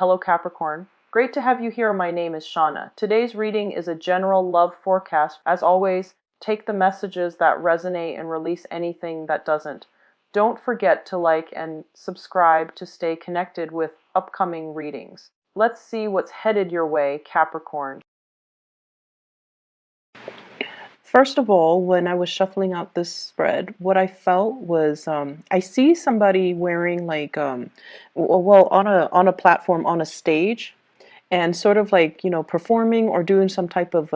Hello Capricorn. Great to have you here. My name is Shauna. Today's reading is a general love forecast. As always, take the messages that resonate and release anything that doesn't. Don't forget to like and subscribe to stay connected with upcoming readings. Let's see what's headed your way, Capricorn. First of all, when I was shuffling out this spread, what I felt was I see somebody wearing like well on a platform on a stage and sort of like performing or doing some type of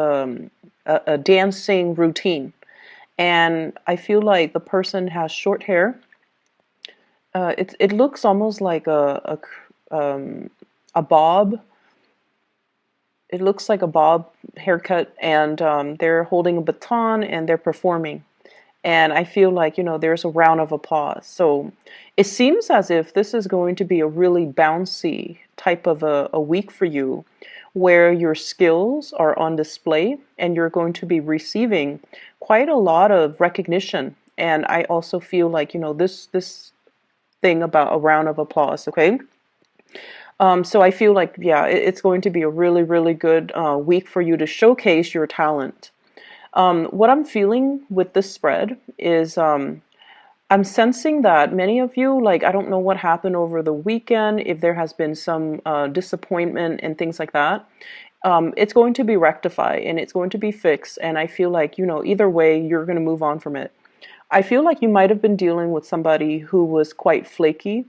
a dancing routine. And I feel like the person has short hair. It looks almost like a bob. It looks like a bob haircut, and they're holding a baton and they're performing. And I feel like, there's a round of applause. So it seems as if this is going to be a really bouncy type of a week for you, where your skills are on display and you're going to be receiving quite a lot of recognition. And I also feel like, this thing about a round of applause, okay? So I feel like, yeah, it's going to be a really, really good week for you to showcase your talent. What I'm feeling with this spread is I'm sensing that many of you, like, I don't know what happened over the weekend, if there has been some disappointment and things like that. It's going to be rectified and it's going to be fixed. And I feel like, either way, you're going to move on from it. I feel like you might have been dealing with somebody who was quite flaky.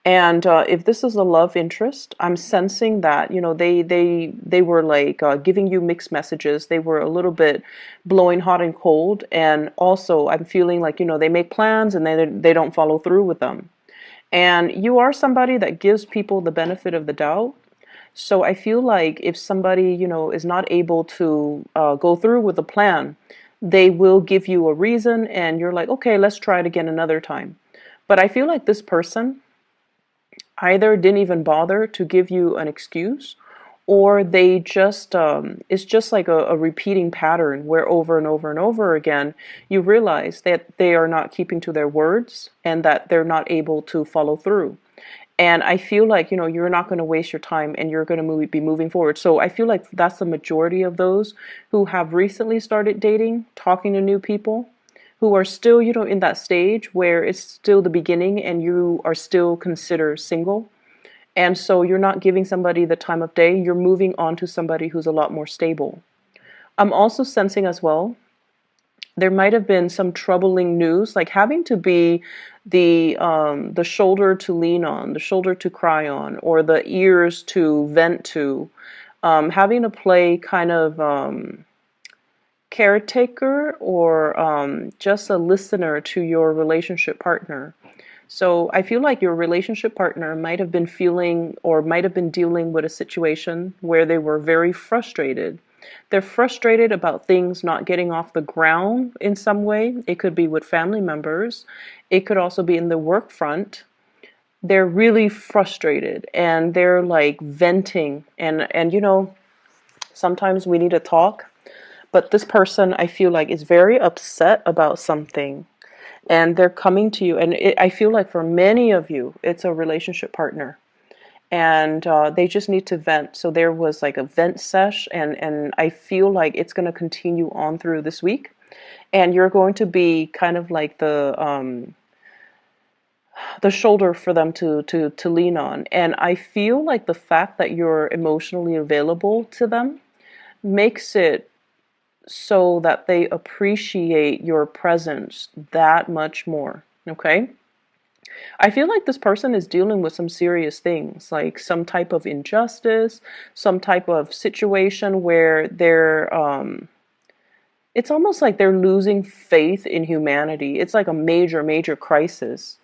And if this is a love interest, I'm sensing that, they were like giving you mixed messages. They were a little bit blowing hot and cold. And also I'm feeling like, they make plans and they don't follow through with them. And you are somebody that gives people the benefit of the doubt. So I feel like if somebody, is not able to go through with the plan, they will give you a reason and you're like, okay, let's try it again another time. But I feel like this person either didn't even bother to give you an excuse, or they just it's just like a repeating pattern where over and over and over again you realize that they are not keeping to their words and that they're not able to follow through. And I feel like, you're not going to waste your time and you're going to be moving forward. So I feel like that's the majority of those who have recently started dating, talking to new people, who are still, in that stage where it's still the beginning and you are still considered single. And so you're not giving somebody the time of day, you're moving on to somebody who's a lot more stable. I'm also sensing as well, there might have been some troubling news, like having to be the shoulder to lean on, the shoulder to cry on, or the ears to vent to, having to play kind of caretaker or just a listener to your relationship partner. So I feel like your relationship partner might have been feeling or might have been dealing with a situation where they were very frustrated. They're frustrated about things not getting off the ground in some way. It could be with family members. It could also be in the work front. They're really frustrated and they're like venting and sometimes we need to talk. But this person, I feel like, is very upset about something. And they're coming to you. And I feel like for many of you, it's a relationship partner. And they just need to vent. So there was like a vent sesh. And I feel like it's going to continue on through this week. And you're going to be kind of like the shoulder for them to lean on. And I feel like the fact that you're emotionally available to them makes it so that they appreciate your presence that much more. Okay? I feel like this person is dealing with some serious things, like some type of injustice, some type of situation where it's almost like they're losing faith in humanity. It's like a major, major crisis.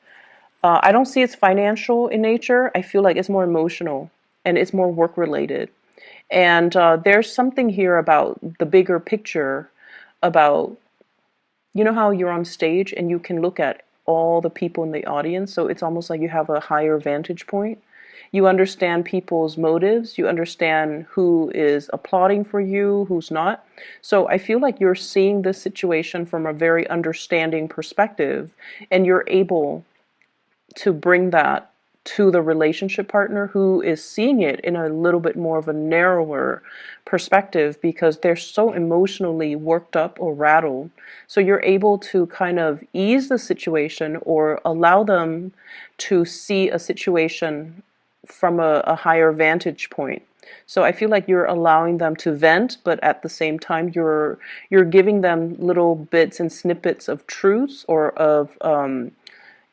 I don't see it's financial in nature. I feel like it's more emotional and it's more work related. And there's something here about the bigger picture about, how you're on stage and you can look at all the people in the audience. So it's almost like you have a higher vantage point. You understand people's motives. You understand who is applauding for you, who's not. So I feel like you're seeing this situation from a very understanding perspective and you're able to bring that to the relationship partner who is seeing it in a little bit more of a narrower perspective because they're so emotionally worked up or rattled. So you're able to kind of ease the situation or allow them to see a situation from a higher vantage point. So I feel like you're allowing them to vent, but at the same time you're giving them little bits and snippets of truths or of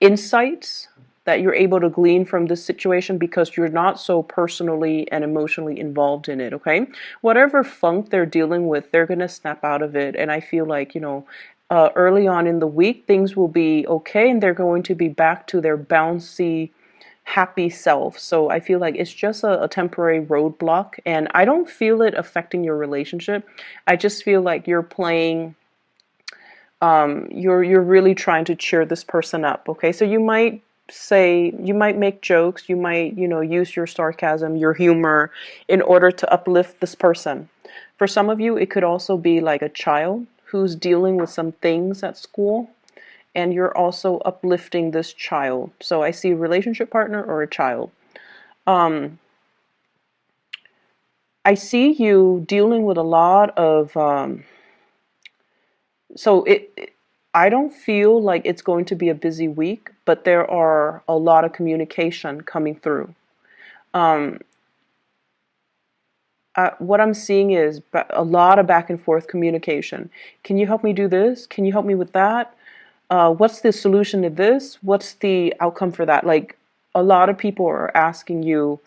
insights that you're able to glean from this situation because you're not so personally and emotionally involved in it, okay? Whatever funk they're dealing with, they're going to snap out of it. And I feel like, early on in the week, things will be okay and they're going to be back to their bouncy, happy self. So I feel like it's just a temporary roadblock and I don't feel it affecting your relationship. I just feel like you're playing you're really trying to cheer this person up, okay? So you might make jokes, you might, use your sarcasm, your humor in order to uplift this person. For some of you, it could also be like a child who's dealing with some things at school, and you're also uplifting this child. So I see a relationship partner or a child. I see you dealing with a lot of so I don't feel like it's going to be a busy week, but there are a lot of communication coming through. Um, what I'm seeing is a lot of back and forth communication. Can you help me do this? Can you help me with that? What's the solution to this? What's the outcome for that? Like a lot of people are asking you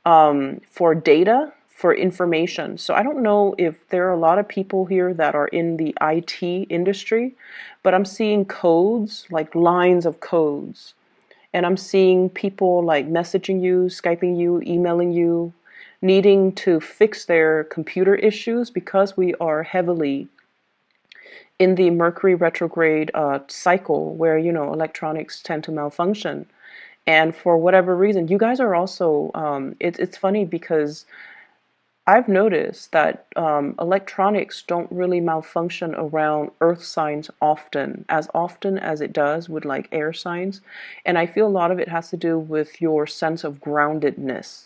for data, for information. So I don't know if there are a lot of people here that are in the IT industry, but I'm seeing codes, like lines of codes. And I'm seeing people like messaging you, Skyping you, emailing you, needing to fix their computer issues because we are heavily in the Mercury retrograde cycle where, electronics tend to malfunction. And for whatever reason, you guys are also, it's funny because I've noticed that electronics don't really malfunction around earth signs often as it does with like air signs. And I feel a lot of it has to do with your sense of groundedness.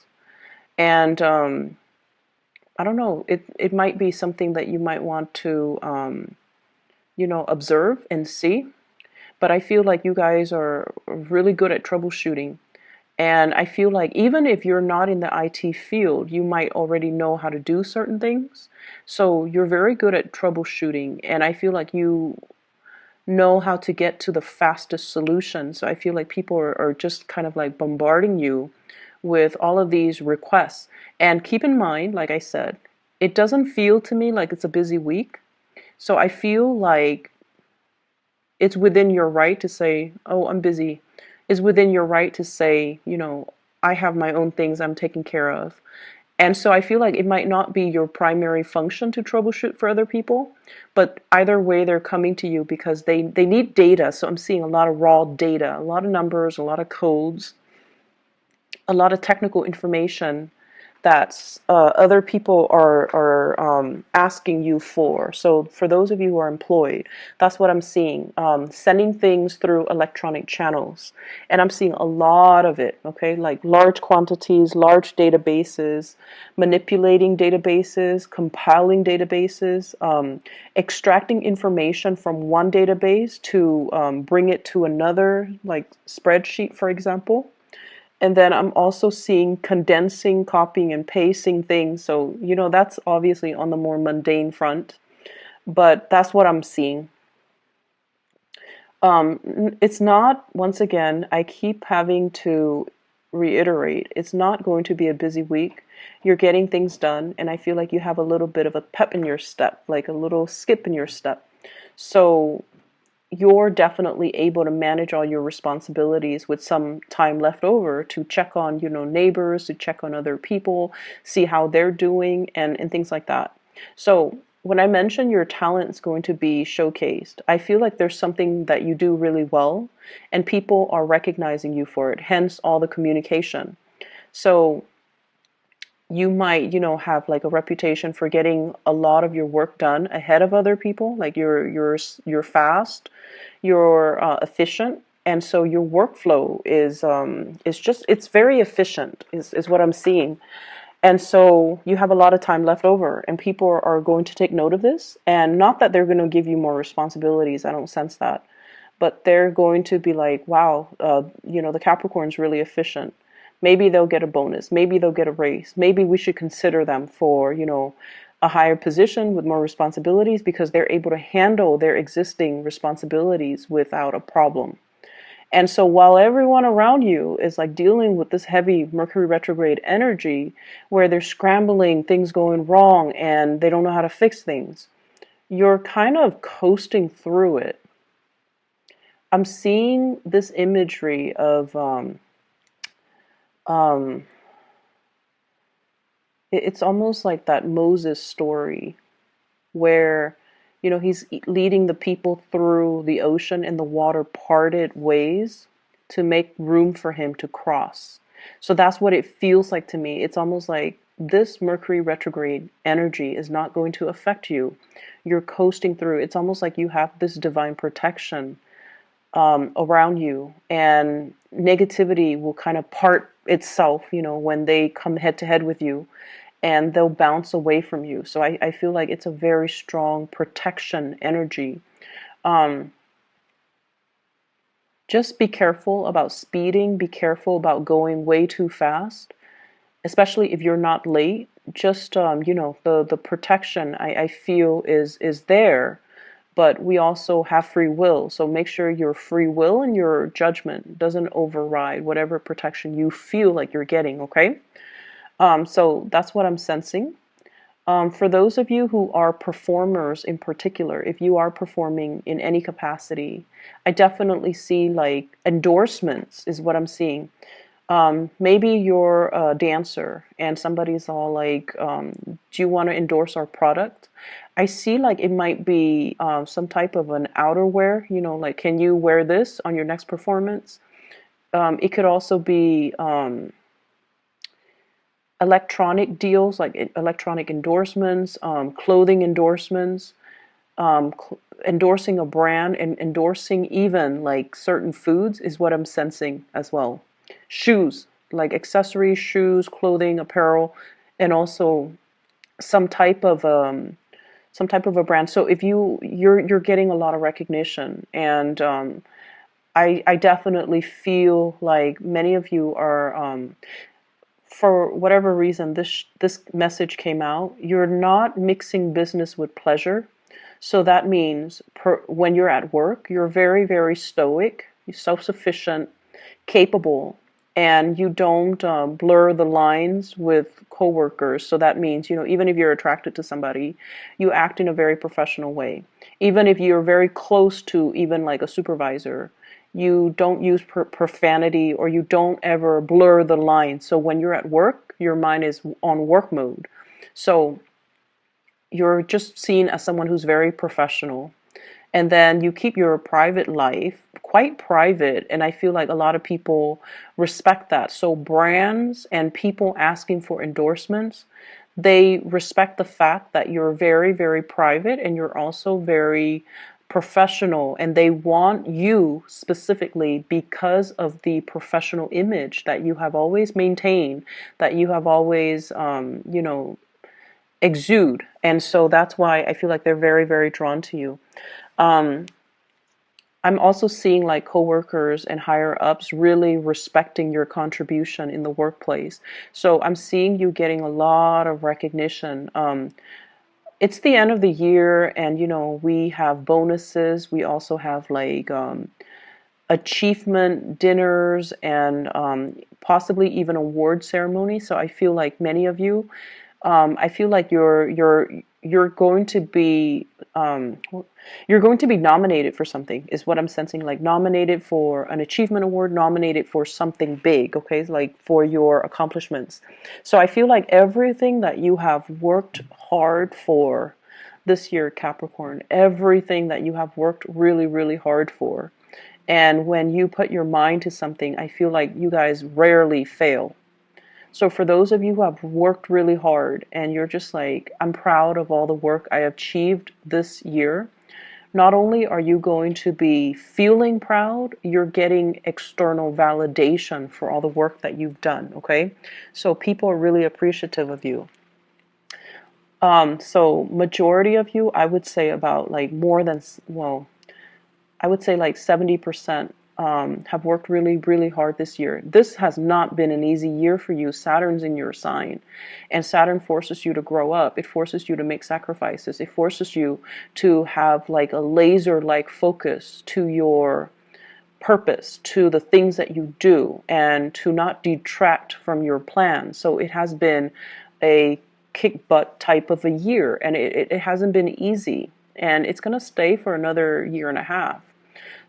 And I don't know, it might be something that you might want to, observe and see. But I feel like you guys are really good at troubleshooting. And I feel like even if you're not in the IT field, you might already know how to do certain things. So you're very good at troubleshooting. And I feel like you know how to get to the fastest solution. So I feel like people are just kind of like bombarding you with all of these requests. And keep in mind, like I said, it doesn't feel to me like it's a busy week. So I feel like it's within your right to say, oh, I'm busy. It's within your right to say, I have my own things I'm taking care of. And so I feel like it might not be your primary function to troubleshoot for other people, but either way, they're coming to you because they need data. So I'm seeing a lot of raw data, a lot of numbers, a lot of codes, a lot of technical information that other people are asking you for. So for those of you who are employed, that's what I'm seeing. Sending things through electronic channels. And I'm seeing a lot of it, okay? Like large quantities, large databases, manipulating databases, compiling databases, extracting information from one database to bring it to another, like spreadsheet, for example. And then I'm also seeing condensing, copying, and pasting things. So, that's obviously on the more mundane front, but that's what I'm seeing. It's not, once again, I keep having to reiterate, it's not going to be a busy week. You're getting things done, and I feel like you have a little bit of a pep in your step, like a little skip in your step. So you're definitely able to manage all your responsibilities with some time left over to check on, neighbors, to check on other people, see how they're doing, and things like that. So when I mention your talent is going to be showcased, I feel like there's something that you do really well, and people are recognizing you for it, hence all the communication. So you might, have like a reputation for getting a lot of your work done ahead of other people. Like you're fast, you're efficient, And so your workflow is just, it's very efficient is what I'm seeing. And so you have a lot of time left over, and people are going to take note of this. And not that they're going to give you more responsibilities, I don't sense that, but they're going to be like, wow, the Capricorn's really efficient. Maybe they'll get a bonus. Maybe they'll get a raise. Maybe we should consider them for, a higher position with more responsibilities, because they're able to handle their existing responsibilities without a problem. And so while everyone around you is like dealing with this heavy Mercury retrograde energy where they're scrambling, things going wrong, and they don't know how to fix things, you're kind of coasting through it. I'm seeing this imagery of um, it's almost like that Moses story where he's leading the people through the ocean and the water parted ways to make room for him to cross. So that's what it feels like to me. It's almost like this Mercury retrograde energy is not going to affect you. You're coasting through. It's almost like you have this divine protection around you, and negativity will kind of part itself, when they come head to head with you, and they'll bounce away from you. So I feel like it's a very strong protection energy. Um, just be careful about speeding, be careful about going way too fast, especially if you're not late. Just, the protection I feel is there, but we also have free will. So make sure your free will and your judgment doesn't override whatever protection you feel like you're getting, okay? So that's what I'm sensing. For those of you who are performers in particular, if you are performing in any capacity, I definitely see like endorsements is what I'm seeing. Maybe you're a dancer and somebody's all like, do you want to endorse our product? I see like it might be some type of an outerwear, like, can you wear this on your next performance? It could also be electronic deals, like electronic endorsements, clothing endorsements, endorsing a brand, and endorsing even like certain foods is what I'm sensing as well. Shoes, like accessories, shoes, clothing, apparel, and also some type of a brand. So if you're getting a lot of recognition, and I definitely feel like many of you are for whatever reason this message came out, you're not mixing business with pleasure. So that means when you're at work, you're very, very stoic, you're self-sufficient, capable, and you don't blur the lines with coworkers. So that means, even if you're attracted to somebody, you act in a very professional way. Even if you're very close to even like a supervisor, you don't use profanity, or you don't ever blur the line. So when you're at work, your mind is on work mode. So you're just seen as someone who's very professional. And then you keep your private life quite private. And I feel like a lot of people respect that. So brands and people asking for endorsements, they respect the fact that you're very, very private, and you're also very professional, and they want you specifically because of the professional image that you have always maintained, that you have always, exude. And so that's why I feel like they're very, very drawn to you. Um, I'm also seeing like coworkers and higher ups really respecting your contribution in the workplace. So I'm seeing you getting a lot of recognition. It's the end of the year, and we have bonuses. We also have like achievement dinners, and possibly even award ceremony. So I feel like many of you, I feel like you're going to be nominated for something, is what I'm sensing. Like nominated for an achievement award, nominated for something big. Okay, like for your accomplishments. So I feel like everything that you have worked hard for this year, Capricorn, everything that you have worked really, really hard for. And when you put your mind to something, I feel like you guys rarely fail. So for those of you who have worked really hard and you're just like, I'm proud of all the work I achieved this year, Not only are you going to be feeling proud, you're getting external validation for all the work that you've done, okay? So people are really appreciative of you. So majority of you, I would say about like more than, well, I would say like 70% have worked really, really hard this year. This has not been an easy year for you. Saturn's in your sign, and Saturn forces you to grow up. It forces you to make sacrifices. It forces you to have like a laser-like focus to your purpose, to the things that you do, and to not detract from your plan. So it has been a kick butt type of a year, and it hasn't been easy, and it's going to stay for another year and a half.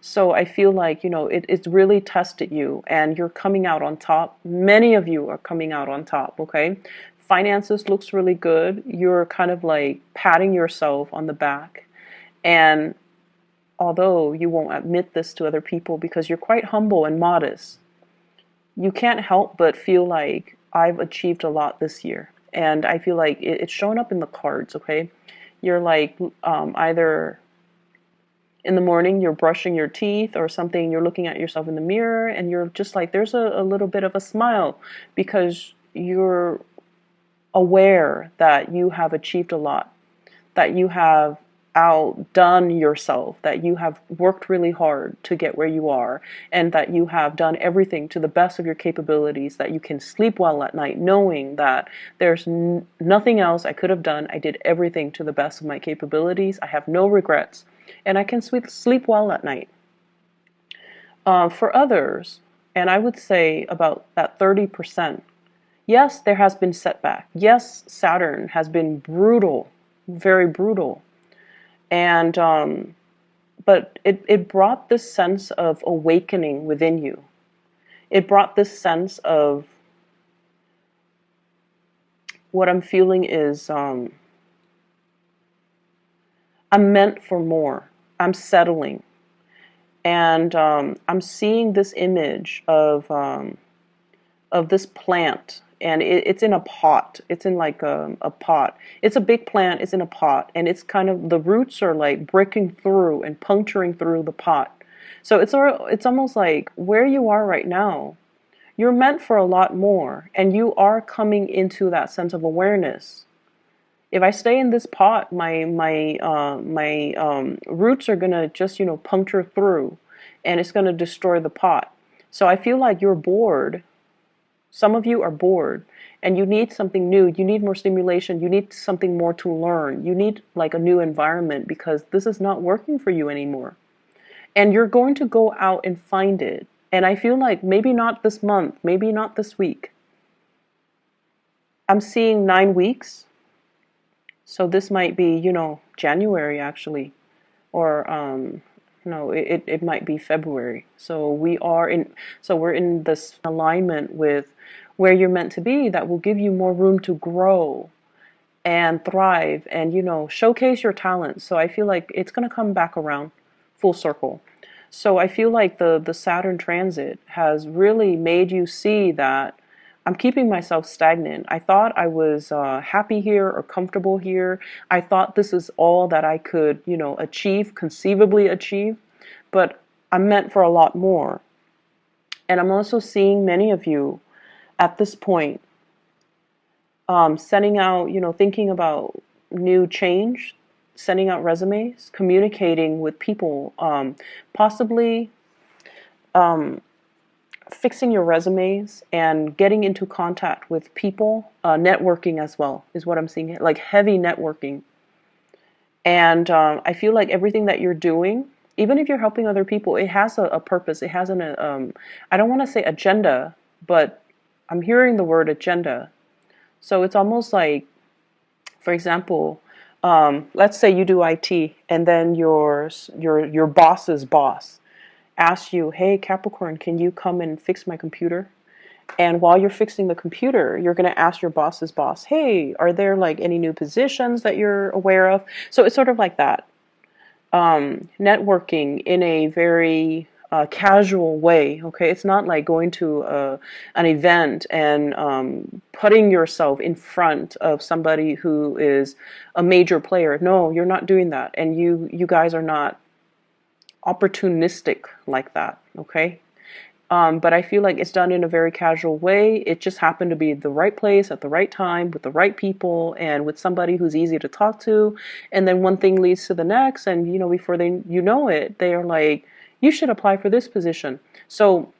So I feel like, it's really tested you, and you're coming out on top. Many of you are coming out on top, okay? Finances looks really good. You're kind of like patting yourself on the back. And although you won't admit this to other people because you're quite humble and modest, you can't help but feel like I've achieved a lot this year. And I feel like it's showing up in the cards, okay? You're like either in the morning you're brushing your teeth or something, you're looking at yourself in the mirror and you're just like, there's a little bit of a smile because you're aware that you have achieved a lot, that you have outdone yourself, that you have worked really hard to get where you are, and that you have done everything to the best of your capabilities, that you can sleep well at night knowing that there's nothing else I could have done. I did everything to the best of my capabilities. I have no regrets, and I can sleep well at night. For others, and I would say about that 30%, yes, there has been setback. Yes, Saturn has been brutal, very brutal. And but it brought this sense of awakening within you. It brought this sense of what I'm feeling is I'm meant for more. I'm settling, and I'm seeing this image of this plant, and it's in a pot. It's in like a pot. It's a big plant. It's in a pot, and it's kind of, the roots are like breaking through and puncturing through the pot. So it's almost like where you are right now, you're meant for a lot more, and you are coming into that sense of awareness. If I stay in this pot, my roots are gonna just puncture through, and it's gonna destroy the pot. So I feel like you're bored. Some of you are bored and you need something new. You need more stimulation. You need something more to learn. You need like a new environment because this is not working for you anymore. And you're going to go out and find it. And I feel like maybe not this month, maybe not this week. I'm seeing 9 weeks. So this might be, January actually, or no, it might be February. So we're in this alignment with where you're meant to be, that will give you more room to grow and thrive and showcase your talents. So I feel like it's going to come back around full circle. So I feel like the Saturn transit has really made you see that I'm keeping myself stagnant. I thought I was happy here or comfortable here. I thought this is all that I could, achieve, conceivably achieve, but I'm meant for a lot more. And I'm also seeing many of you at this point sending out, thinking about new change, sending out resumes, communicating with people, possibly fixing your resumes and getting into contact with people, networking as well is what I'm seeing, like heavy networking. And I feel like everything that you're doing, even if you're helping other people, it has a purpose. It has I don't want to say agenda, but I'm hearing the word agenda. So it's almost like, for example, let's say you do IT, and then your boss's boss asks you, "Hey, Capricorn, can you come and fix my computer?" And while you're fixing the computer, you're going to ask your boss's boss, "Hey, are there like any new positions that you're aware of?" So it's sort of like that. Networking in a very casual way. Okay, it's not like going to an event and putting yourself in front of somebody who is a major player. No, you're not doing that, and you guys are not opportunistic like that. Okay. But I feel like it's done in a very casual way. It just happened to be the right place at the right time with the right people and with somebody who's easy to talk to. And then one thing leads to the next, and before you know it, they are like, you should apply for this position. So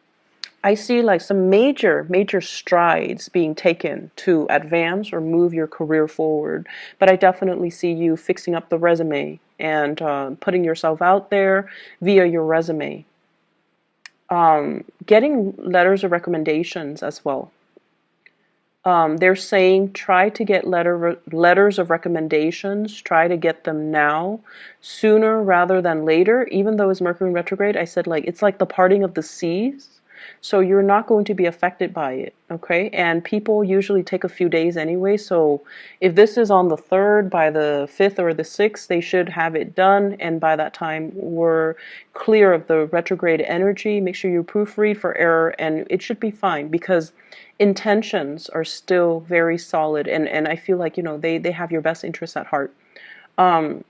I see like some major, major strides being taken to advance or move your career forward. But I definitely see you fixing up the resume and putting yourself out there via your resume. Getting letters of recommendations as well. They're saying try to get letters of recommendations, try to get them now, sooner rather than later. Even though it's Mercury in retrograde, I said like it's like the parting of the seas. So you're not going to be affected by it, okay? And people usually take a few days anyway. So if this is on the 3rd, by the 5th or the 6th, they should have it done. And by that time, we're clear of the retrograde energy. Make sure you proofread for error, and it should be fine because intentions are still very solid. And I feel like, they have your best interests at heart. Um,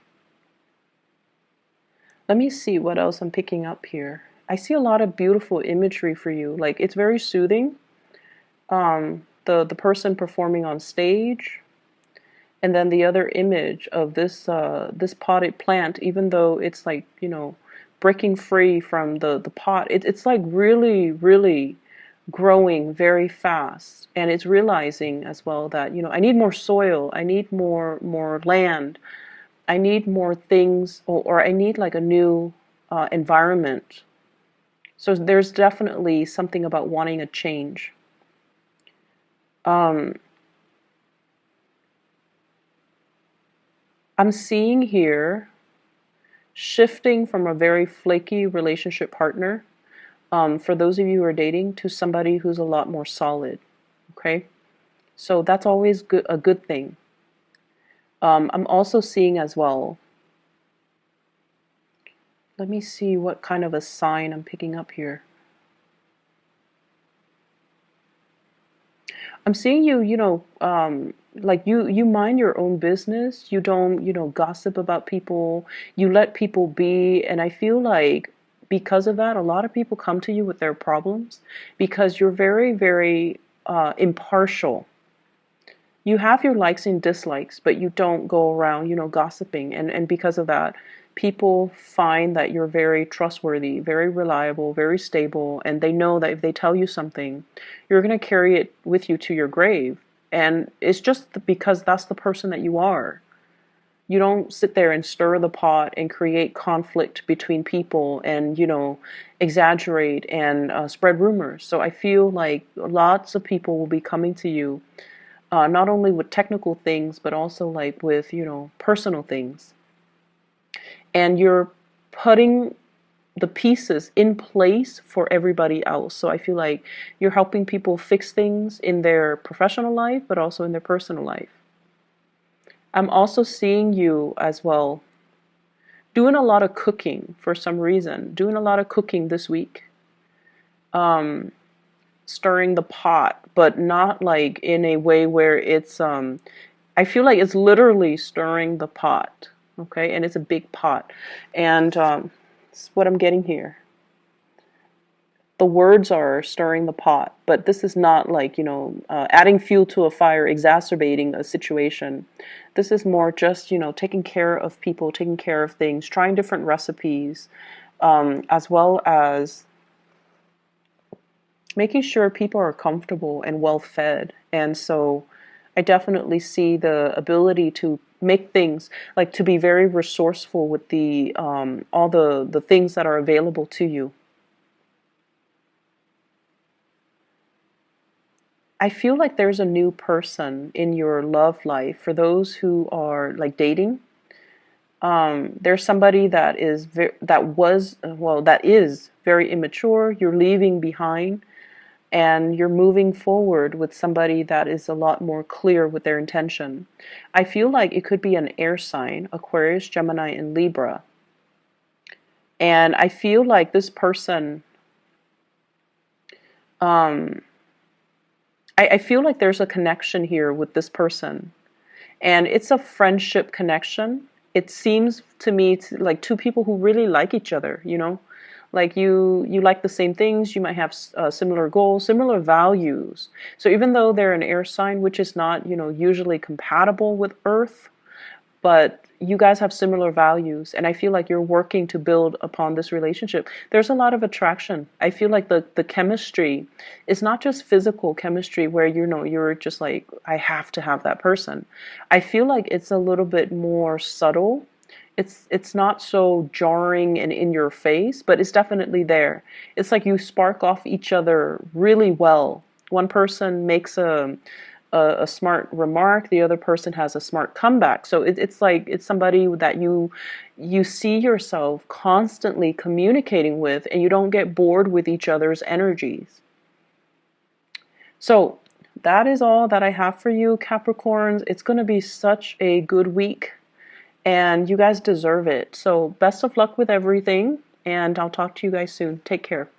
Let me see what else I'm picking up here. I see a lot of beautiful imagery for you. Like it's very soothing. The person performing on stage, and then the other image of this potted plant. Even though it's like breaking free from the pot, it's like really really growing very fast, and it's realizing as well that I need more soil, I need more land, I need more things, or I need like a new environment. So there's definitely something about wanting a change. Um, I'm seeing here shifting from a very flaky relationship partner, for those of you who are dating, to somebody who's a lot more solid. Okay, so that's always a good thing. I'm also seeing as well. Let me see what kind of a sign I'm picking up here. I'm seeing you, like you mind your own business. You don't, gossip about people. You let people be. And I feel like because of that, a lot of people come to you with their problems because you're very, very impartial. You have your likes and dislikes, but you don't go around, gossiping. And because of that, people find that you're very trustworthy, very reliable, very stable, and they know that if they tell you something, you're going to carry it with you to your grave. And it's just because that's the person that you are. You don't sit there and stir the pot and create conflict between people and, exaggerate and spread rumors. So I feel like lots of people will be coming to you, not only with technical things, but also like with, personal things. And you're putting the pieces in place for everybody else. So I feel like you're helping people fix things in their professional life, but also in their personal life. I'm also seeing you as well doing a lot of cooking for some reason, doing a lot of cooking this week. Stirring the pot, but not like in a way where it's I feel like it's literally stirring the pot, okay? And it's a big pot. And it's what I'm getting here. The words are stirring the pot, but this is not like, adding fuel to a fire, exacerbating a situation. This is more just, taking care of people, taking care of things, trying different recipes, as well as making sure people are comfortable and well fed. And so I definitely see the ability to make things, like to be very resourceful with the all the things that are available to you. I feel like there's a new person in your love life. For those who are like dating, there's somebody that is that is very immature. You're leaving behind, and you're moving forward with somebody that is a lot more clear with their intention. I feel like it could be an air sign, Aquarius, Gemini, and Libra. And I feel like this person, um, I feel like there's a connection here with this person, and it's a friendship connection. It seems to me like two people who really like each other, you know, like you like the same things, you might have similar goals, similar values. So even though they're an air sign, which is not, you know, usually compatible with Earth, but you guys have similar values, and I feel like you're working to build upon this relationship. There's a lot of attraction. I feel like the chemistry is not just physical chemistry where, you know, you're just like, I have to have that person. I feel like it's a little bit more subtle. It's not so jarring and in your face, but it's definitely there. It's like you spark off each other really well. One person makes a smart remark, the other person has a smart comeback. So it's like it's somebody that you see yourself constantly communicating with, and you don't get bored with each other's energies. So that is all that I have for you, Capricorns. It's going to be such a good week, and you guys deserve it. So best of luck with everything, and I'll talk to you guys soon. Take care.